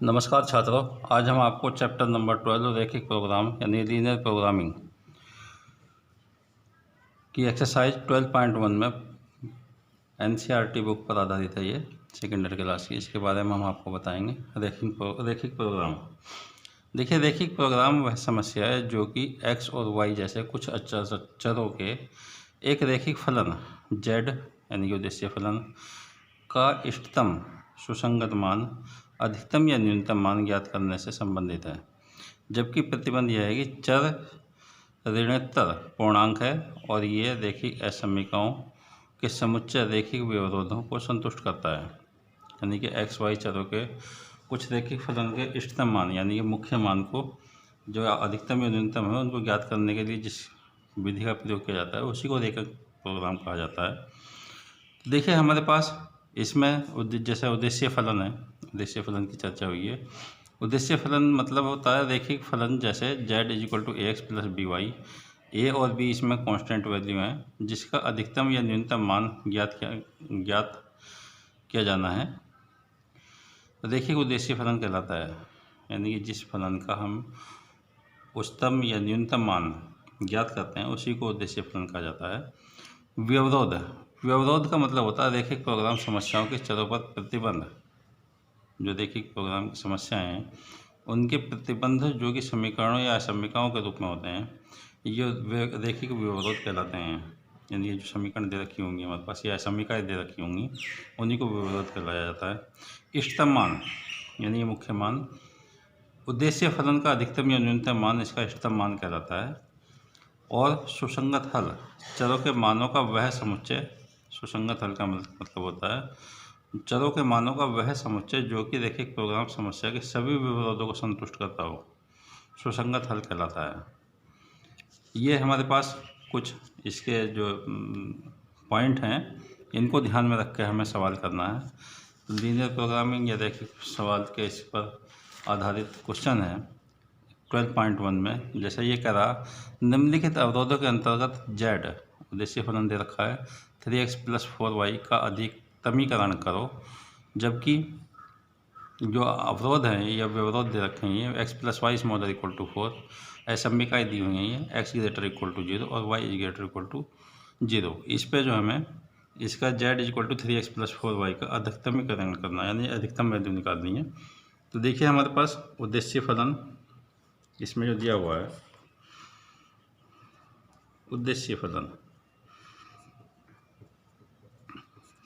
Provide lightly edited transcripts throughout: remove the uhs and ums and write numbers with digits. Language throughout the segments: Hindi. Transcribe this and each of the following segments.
नमस्कार छात्रों, आज हम आपको चैप्टर नंबर 12 रैखिक प्रोग्राम यानी लीनियर प्रोग्रामिंग की एक्सरसाइज 12.1 में एनसीईआरटी बुक पर आधारित है। ये सेकेंडरी क्लास की, इसके बारे में हम आपको बताएंगे। रैखिक प्रोग्राम। देखिए, रैखिक प्रोग्राम वह समस्या है जो कि एक्स और वाई जैसे कुछ चरों के एक रैखिक फलन जेड यानी कि उद्देश्य फलन का इष्टतम सुसंगत मान अधिकतम या न्यूनतम मान ज्ञात करने से संबंधित है। जबकि प्रतिबंध यह है कि चर ऋणोत्तर पूर्णांक है और ये रैखिक असमीकरणों के समुच्चय रैखिक विरोधों को संतुष्ट करता है। यानी कि एक्स वाई चरों के कुछ रैखिक फलन के इष्टतम मान यानी कि मुख्य मान को जो अधिकतम या न्यूनतम है उनको ज्ञात करने के लिए जिस विधि का प्रयोग किया जाता है उसी को रैखिक प्रोग्राम कहा जाता है। तो देखिए, हमारे पास इसमें जैसे उद्देश्य फलन है, उद्देश्य फलन की चर्चा हुई है। उद्देश्य फलन मतलब होता है रैखिक फलन जैसे z = ax + by, a और b इसमें कांस्टेंट वैल्यू हैं जिसका अधिकतम या न्यूनतम मान ज्ञात किया जाना है, रैखिक उद्देश्य फलन कहलाता है। यानी कि जिस फलन का हम उच्चतम या न्यूनतम मान ज्ञात करते हैं उसी को उद्देश्य फलन कहा जाता है। व्यवरोध का मतलब होता है रैखिक प्रोग्राम समस्याओं के चरों पर प्रतिबंध। जो रैखिक प्रोग्राम की समस्याएं हैं उनके प्रतिबंध जो कि समीकरणों या असमीकरणों के रूप में होते हैं, ये रैखिक व्यवरोध कहलाते हैं। यानी ये जो समीकरण दे रखी होंगी हमारे पास या समीकरण दे रखी होंगी उन्हीं को व्यवरोध कहलाया जाता है। इष्टतम मान यानी ये मुख्य मान, उद्देश्य फलन का अधिकतम या न्यूनतम मान इसका इष्टतम मान कहलाता है। और सुसंगत हल चरों के मानों का वह समुच्चय, सुसंगत हल का मतलब होता है चरों के मानों का वह समुच्चय जो कि रैखिक प्रोग्राम समस्या के सभी विरोधों को संतुष्ट करता हो, सुसंगत हल कहलाता है। ये हमारे पास कुछ इसके जो पॉइंट हैं इनको ध्यान में रख के हमें सवाल करना है। तो लीनियर प्रोग्रामिंग या रैखिक सवाल के इस पर आधारित क्वेश्चन है 12.1 में। जैसे ये कह रहा, निम्नलिखित अवरोधों के अंतर्गत z उद्देश्य फलन दे रखा है 3x + 4y का अधिकतमीकरण करो। जबकि जो अवरोध हैं या व्यवरोध दे रखे हैं x + y = 4, असमीकरण दी हुई हैं x > 0 और y > 0। इस पे जो हमें इसका z = 3x + 4y का अधिकतमीकरण करना यानी अधिकतम वैल्यू निकालनी है। तो देखिए, हमारे पास उद्देश्य फलन इसमें जो दिया हुआ है उद्देश्य फलन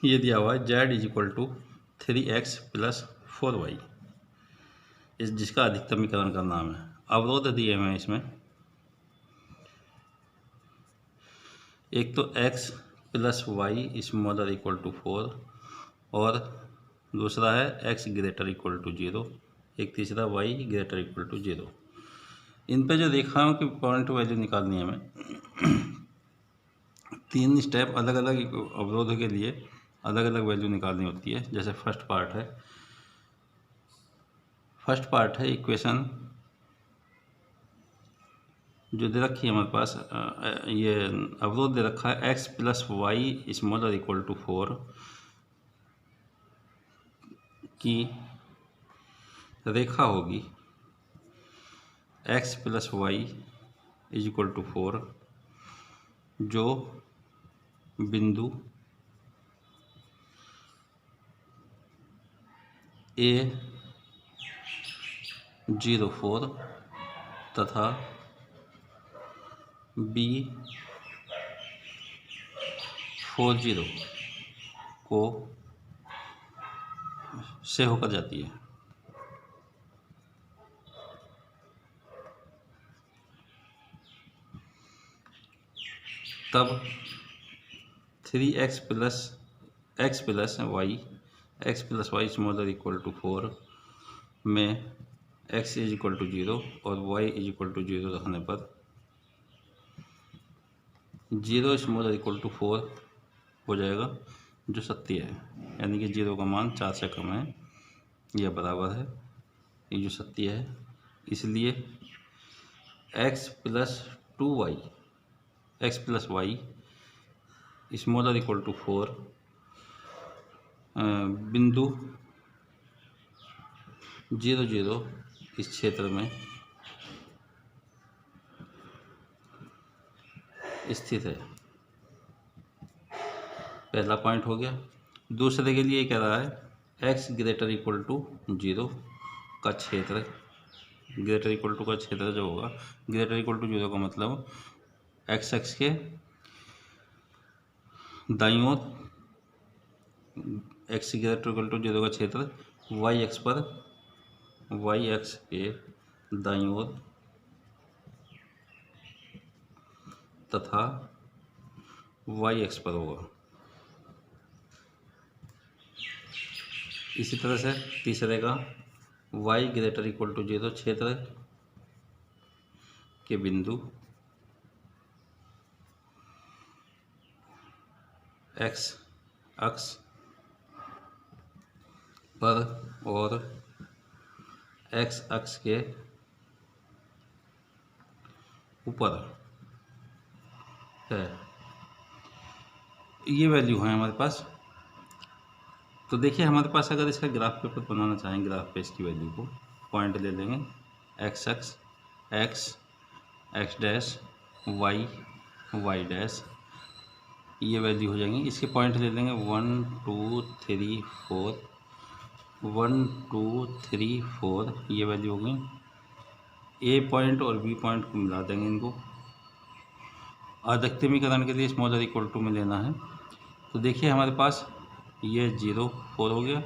ये दिया हुआ है z = 3x + 4y, इस जिसका अधिकतमीकरण करना हमें। अवरोध दिए हुए हैं इसमें, एक तो x + y = 4 और दूसरा है x > 0, एक तीसरा y > 0। इन पे जो रेखाओं की पॉइंट वैल्यू निकालनी है हमें। 3 स्टेप अलग अलग अवरोध के लिए अलग अलग वैल्यू निकालनी होती है। जैसे फर्स्ट पार्ट है इक्वेशन जो दे रखी है हमारे पास। ये अवरोध दे रखा है x + y = 4 की रेखा होगी x + y = 4 जो बिंदु A04 तथा B40 को से होकर जाती है। तब 3x + y = 4 में x = 0 और y = 0 रखने पर 0 = 4 हो जाएगा, जो सत्य है। यानी कि 0 का मान 4 से कम है, यह बराबर है, ये जो सत्य है। इसलिए x + 2y = 4 बिंदु 0 0 इस क्षेत्र में स्थित है। पहला पॉइंट हो गया। दूसरे के लिए कह रहा है x ग्रेटर इक्वल टू 0 का क्षेत्र, ग्रेटर इक्वल टू का क्षेत्र जो होगा, ग्रेटर इक्वल टू 0 का मतलब x अक्ष के दाईं ओर, x ग्रेटर इक्वल टू 0 का क्षेत्र y अक्ष पर, y अक्ष के दाईं ओर तथा y अक्ष पर होगा। इसी तरह से तीसरे का y ग्रेटर इक्वल टू 0 क्षेत्र के बिंदु x अक्ष पर और x अक्ष के ऊपर है, ये वैल्यू है हमारे पास। तो देखिए हमारे पास अगर इसका ग्राफ पेपर बनाना चाहें, ग्राफ पे इसकी वैल्यू को पॉइंट ले लेंगे, x अक्ष x dash y y dash, ये वैल्यू हो जाएंगी। इसके पॉइंट ले लेंगे 1 2 3 4, 1 2 3 4, ये वैल्यू हो गई। ए पॉइंट और बी पॉइंट को मिला देंगे इनको। अधिकतमीकरण के लिए स्मॉलर इक्वल टू में लेना है। तो देखिए हमारे पास ये 0 4 हो गया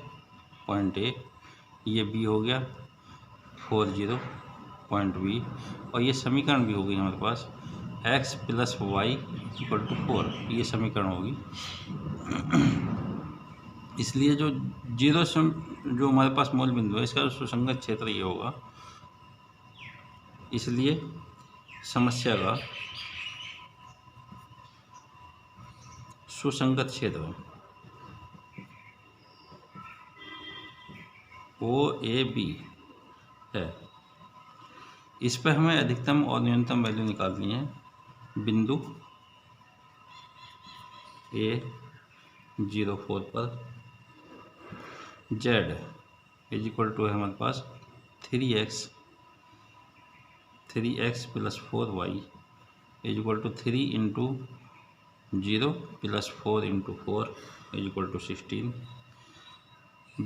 पॉइंट ए, ये बी हो गया 4 0 पॉइंट बी, और ये समीकरण भी हो गई हमारे पास x plus Y equal to 4, ये समीकरण होगी। इसलिए जो जो हमारे पास मूल बिंदु है इसका सुसंगत क्षेत्र ये होगा। इसलिए समस्या का सुसंगत क्षेत्र OAB है। इस पर हमें अधिकतम और न्यूनतम वैल्यू निकालनी है। बिंदु A04 पर Z इज इक्वल टू है हमारे पास 3x plus 4y is equal to 3 into 0 plus 4 into 4 is equal to 16।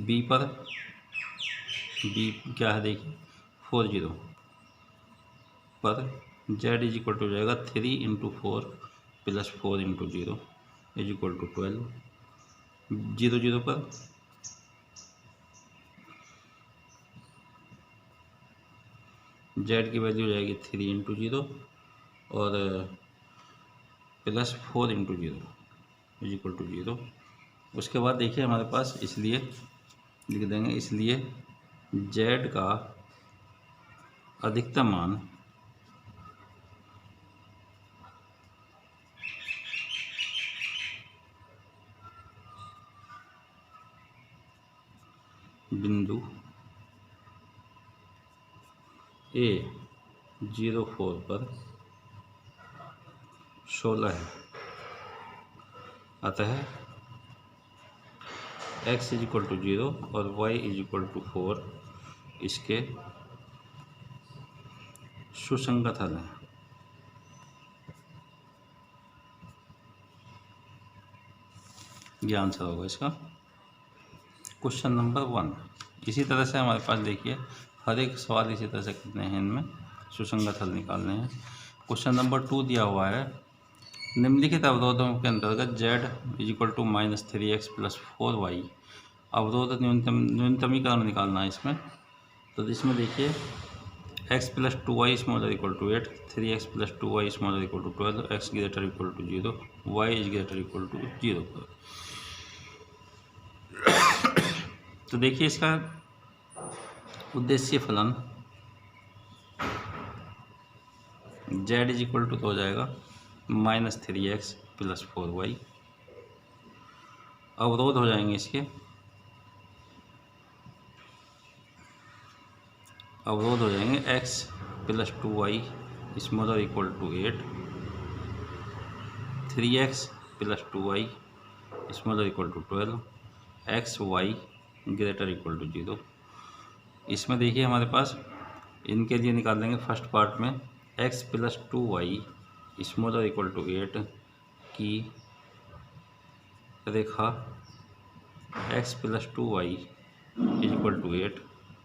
B पर बी क्या है देखिए 4 0 पर z इज इक्वल टू हो जाएगा 3 into 4 plus 4 into 0 is equal to 12। 0 0 पर z की वैल्यू हो जाएगी 3 इंटू 0 और plus 4 into 0 is equal to 0। उसके बाद देखिए हमारे पास, इसलिए लिख देंगे, इसलिए z का अधिकतम मान बिंदु A04 पर 16 है। अतः x इज इक्वल टू 0 और y इज इक्वल टू 4 इसके सुसंगत हल है। ये आंसर होगा इसका क्वेश्चन नंबर 1। इसी तरह से हमारे पास देखिए हर एक सवाल इसी तरह से कितने हैं, इनमें सुसंगत हल निकालने हैं। क्वेश्चन नंबर 2 दिया हुआ है, निम्नलिखित अवरोधों के अंतर्गत z is equal to -3x plus 4y अवरोध न्यूनतमीकरण निकालना है इसमें। तो इसमें देखिए x plus 2y smaller equal to 8, 3x plus 2y smaller equal to 12, x greater equal to 0, y is greater equal to 0 पर। तो देखिए इसका उद्देश्य फलन z इज इक्वल टू हो जाएगा -3x प्लस 4y। अवरोध हो जाएंगे इसके, अवरोध हो जाएंगे x plus 2y smaller equal to 8, 3x plus 2y smaller equal to 12, x y greater equal to 0, इसमें देखिए हमारे पास इनके लिए निकाल लेंगे फर्स्ट पार्ट में x + 2y smaller equal to 8 की रेखा x + 2y इक्वल टू 8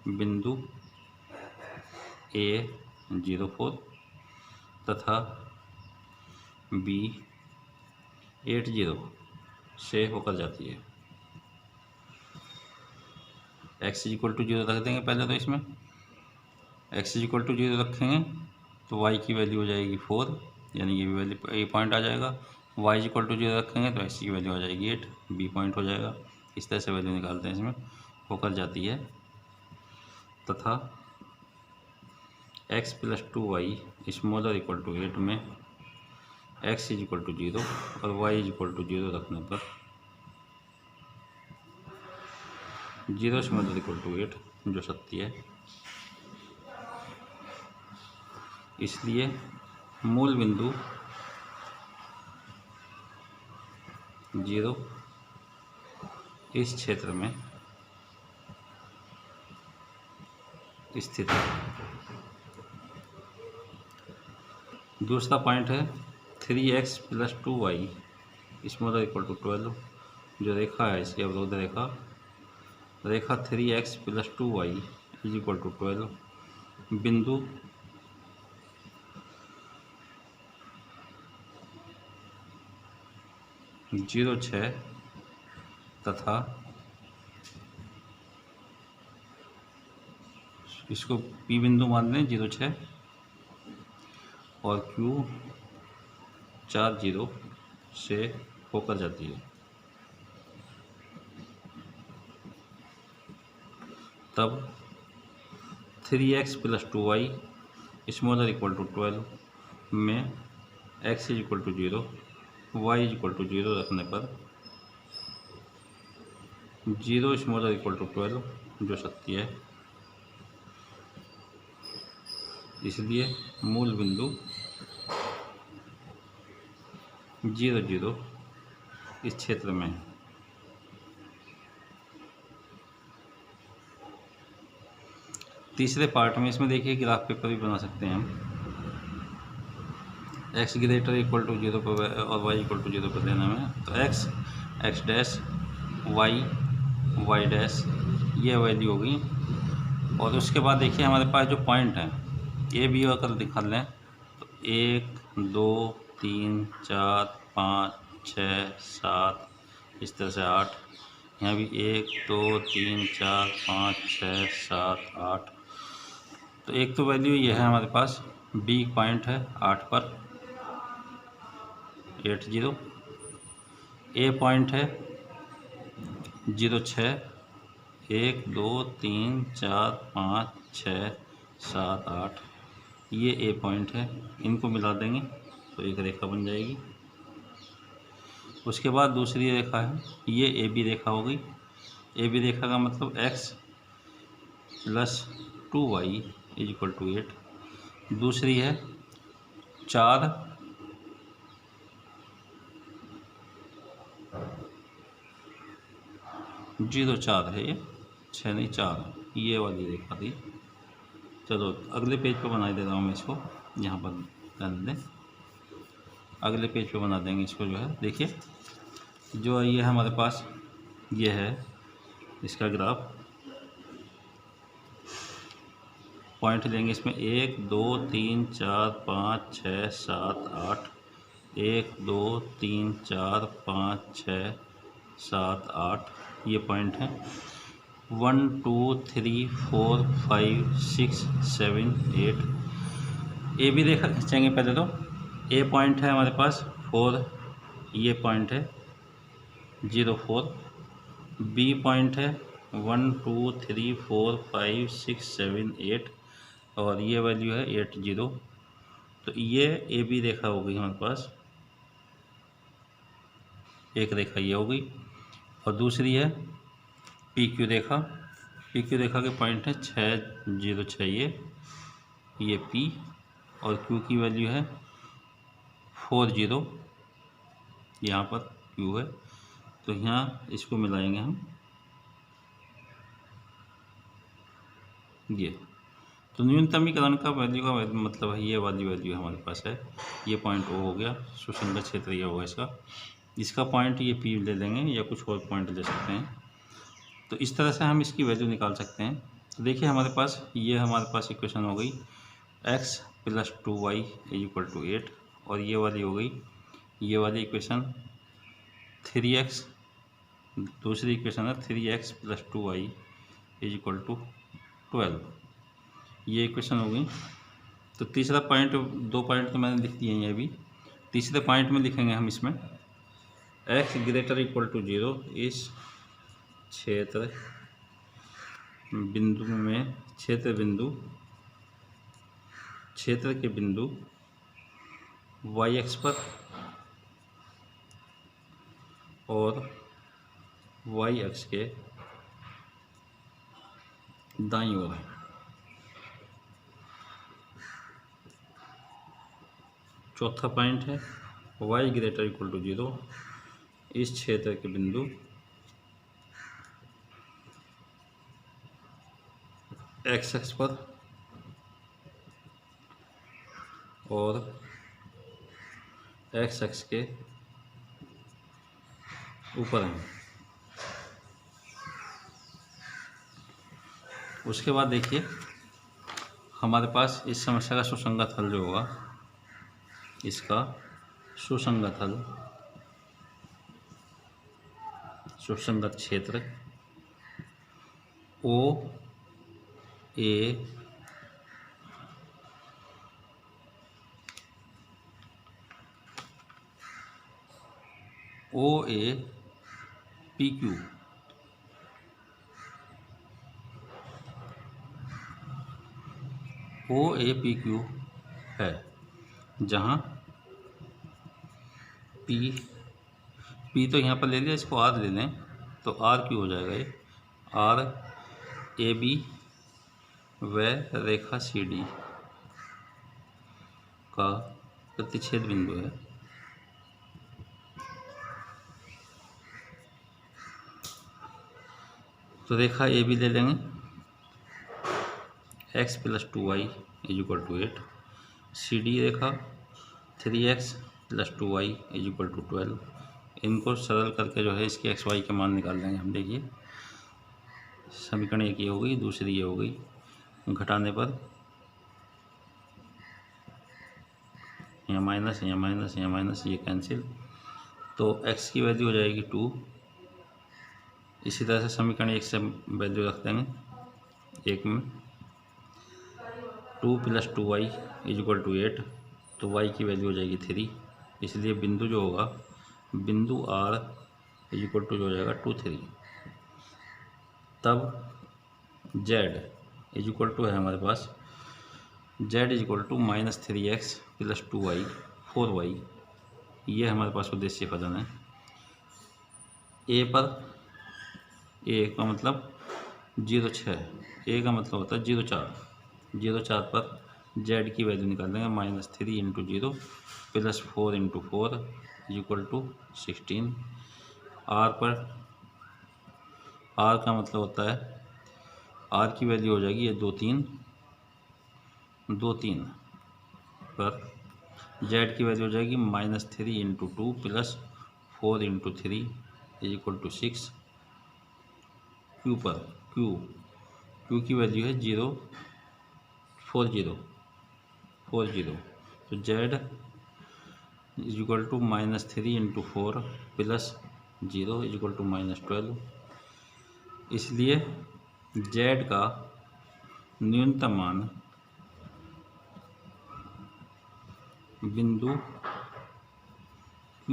बिंदु A 0,4 तथा B 80 से होकर जाती है। x इक्वल टू 0 रख देंगे पहले, तो इसमें x इक्वल टू 0 रखेंगे तो y की वैल्यू हो जाएगी 4, यानी ये वैल्यू ये पॉइंट आ जाएगा। y इक्वल टू 0 रखेंगे तो x की वैल्यू आ जाएगी 8, b पॉइंट हो जाएगा। इस तरह से वैल्यू निकालते हैं, इसमें होकर जाती है। तथा x + 2y smaller equal to 8 में x इक्वल टू 0 और y इक्वल टू 0 रखने पर 0 स्मॉलर इक्वल टू 8 जो सत्य है। इसलिए मूल बिंदु 0 इस क्षेत्र में स्थित है। दूसरा पॉइंट है 3x + 2y smaller equal to 12 जो रेखा है, इसकी अवरोध रेखा 3x + 2y इक्वल टू 12 बिंदु जीरो 6 तथा इसको P बिंदु मान लें 0,6 और Q 40 से होकर जाती है। तब 3x + 2y smaller equal to 12 में x equal to 0 y equal to 0 रखने पर 0 स्मॉलर इक्वल टू 12 जो सत्य है। इसलिए मूल बिंदु 0,0 इस क्षेत्र में है। तीसरे पार्ट में इसमें देखिए ग्राफ पेपर भी बना सकते हैं हम। x ग्रेटर इक्वल टू 0 पर और y इक्वल टू 0 पर लेना में, तो x डैश y डैश ये वैल्यू होगी। और उसके बाद देखिए हमारे पास जो पॉइंट है ए बी अगर दिखा लें तो 1 2 3 4 5 6 7 इस तरह से 8, यहाँ भी 1 2 3 4 5 6 7 8। तो एक तो वैल्यू ये है हमारे पास, बी पॉइंट है 8 पर 80, ए पॉइंट है 0,6 1 2 3 4 5 6 7 8, ये ए पॉइंट है। इनको मिला देंगे तो एक रेखा बन जाएगी। उसके बाद दूसरी रेखा है, ये ए बी रेखा हो गई। ए बी रेखा का मतलब x + 2y इक्वल टू 8। दूसरी है 4 0,4 है, ये 6 नहीं 4, ये वाली रेखा थी। चलो अगले पेज पर बना दे रहा हूँ मैं इसको, यहाँ पर रहने दें। अगले पेज पे बना देंगे इसको, जो है देखिए जो ये है हमारे पास, ये है इसका ग्राफ। पॉइंट लेंगे इसमें 1 2 3 4 5 6 7 8, 1 2 3 4 5 6 7 8, ये पॉइंट है। 1 2 3 4 5 6 7 8। ए भी देखा खींचेंगे पहले, तो ए पॉइंट है हमारे पास 4, ये पॉइंट है 0,4। बी पॉइंट है 1 2 3 4 5 6 7 8 और ये वैल्यू है 80। तो ये ए बी रेखा हो गई हमारे पास, एक रेखा ये हो गई। और दूसरी है पी क्यू रेखा। पी क्यू रेखा के पॉइंट है 6 0 6, ये पी और क्यू की वैल्यू है 40, यहाँ पर क्यू है। तो यहाँ इसको मिलाएंगे हम, ये। तो न्यूनतमीकरण का वैल्यू का मतलब है ये वाली वैल्यू हमारे पास है, ये पॉइंट ओ हो गया, सुसंगत क्षेत्र ये होगा इसका पॉइंट ये पी ले लेंगे या कुछ और पॉइंट ले सकते हैं। तो इस तरह से हम इसकी वैल्यू निकाल सकते हैं। तो देखिए हमारे पास इक्वेशन हो गई x + 2y = 8, और ये वाली हो गई ये वाली इक्वेशन 3x, दूसरी इक्वेशन है 3x + 2y = 12, ये इक्वेशन हो गई। तो तीसरा पॉइंट, 2 पॉइंट तो मैंने लिख दिए हैं अभी, तीसरे पॉइंट में लिखेंगे हम इसमें x > 0 इस क्षेत्र के बिंदु y अक्ष पर और y अक्ष के दाईं ओर है। चौथा पॉइंट है y > 0 इस क्षेत्र के बिंदु x अक्ष पर और x अक्ष के ऊपर है। उसके बाद देखिए हमारे पास इस समस्या का सुसंगत हल जो होगा, इसका सुसंगत हल, सुसंगत क्षेत्र OA PQ है, जहाँ P तो यहाँ पर ले लिया, इसको R ले लें तो RQ हो जाएगा। ये RAB व रेखा CD का प्रतिच्छेद बिंदु है। तो रेखा AB ले लेंगे, x + 2y = 8, CD रेखा 3x + 2y = 12। इनको सरल करके जो है इसके x y के मान निकाल लेंगे हम। देखिए समीकरण एक ये हो गई, दूसरी ये हो गई, घटाने पर यहाँ माइनस, यहाँ माइनस, यहाँ माइनस, ये कैंसिल, तो x की वैल्यू हो जाएगी 2। इसी तरह से समीकरण एक से वैल्यू रख देंगे एक में, 2 + 2y = 8, तो y की वैल्यू हो जाएगी 3। इसलिए बिंदु जो होगा, बिंदु R = जो हो जाएगा 2, 3। तब z = है हमारे पास z = -3x + 2y 4y, ये हमारे पास उद्देश्य फलन है। A का मतलब 0,6, A का मतलब होता है 0,4 पर z की वैल्यू निकाल देंगे, -3 × 0 + 4 × 4 = 16। R का मतलब होता है, R की वैल्यू हो जाएगी ये 2, 3 पर z की वैल्यू हो जाएगी -3 × 2 + 4 × 3 = 6। Q पर Q की वैल्यू है 40, तो z = -3 × 4 + 0 = -12। इसलिए z का न्यूनतम मान बिंदु Q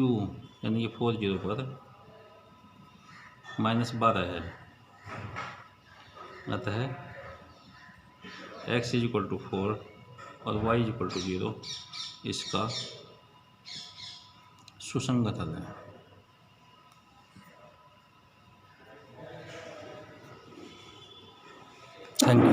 यानी कि 40 पर -12 है। अतः x = 4 और y = 0 इसका सुसंगत हल है। Thank you.